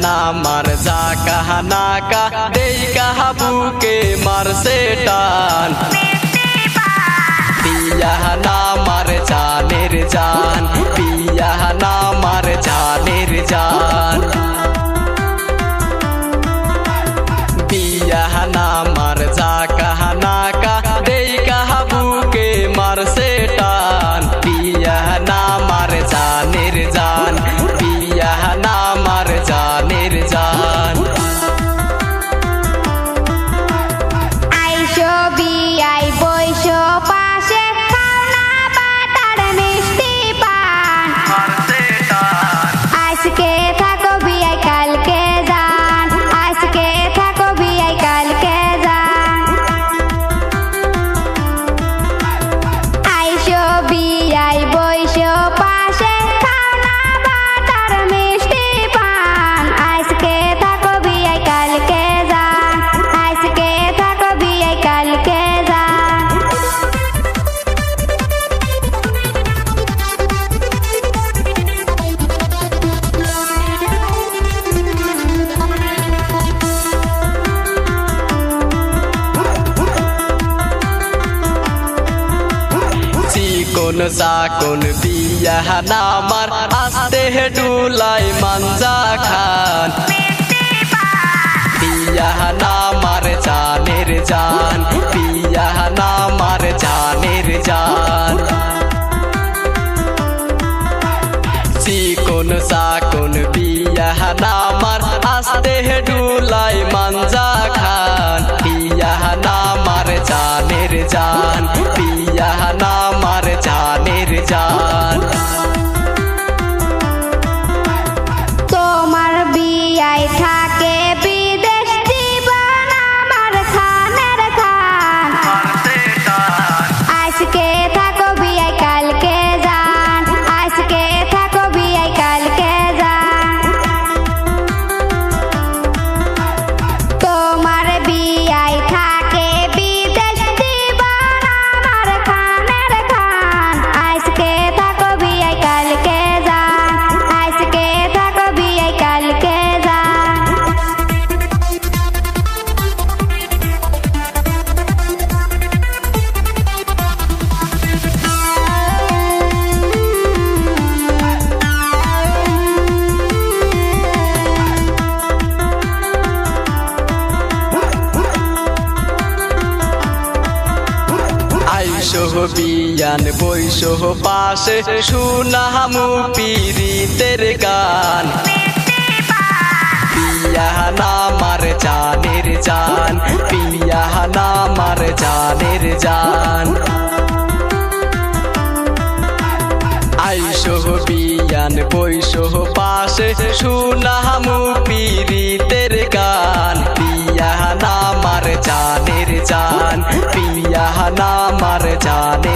ना मार जा कहना का दे कहबू के मार से टान पिया ना मार जाने रे जान पिया ना मार जाने रे जान पिया ना मार जा कहना का दे कहबू के मार से टान पिया ना मार जाने रे जान पिया ना मार जाने रे जान আইসো বিয়াই বইসো পাশে খাওনা বাটার মিষ্টি পান আজকে থাকো বিয়াই কালকে যান আজকে থাকো বিয়াই কালকে যান আইসো বিয়াই বইসো পাশে খাওনা বাটার মিষ্টি পান আজকে থাকো বিয়াই কালকে যান আজকে থাকো বিয়াই কালকে যান चिकोन साकोन बिया ना मार आस्ते है डुलाई मंजा खान पिया ना मार जाने रे जान पिया ना मार जाने रे जान चिकोन साकोन बिया ना मार आस्ते है डुलाई मंजा खान पिया ना मार जाने रे जान पिया ना मार जाने रे जान তোমার বিয়াই থাকে বিদেশ জীবন আমার খানের খান আজকে থাকো বিয়াই কালকে যান আজকে থাকো বিয়াই কালকে যান তোমার বিয়াই থাকে বিদেশ জীবন আমার খানের খান আজকে থাকো বিয়াই কালকে যান আজকে থাকো বিয়াই কালকে যান আইসো বিয়ান বইসো পাশে শুনামু পীরিতের গান পিয়া না মার জানের জান পিয়া না মার জানের জান আইসো বিয়ান বইসো পাশে শুনামু পীরিতের গান পিয়া না মার জানের জান পিয়া না মার জানে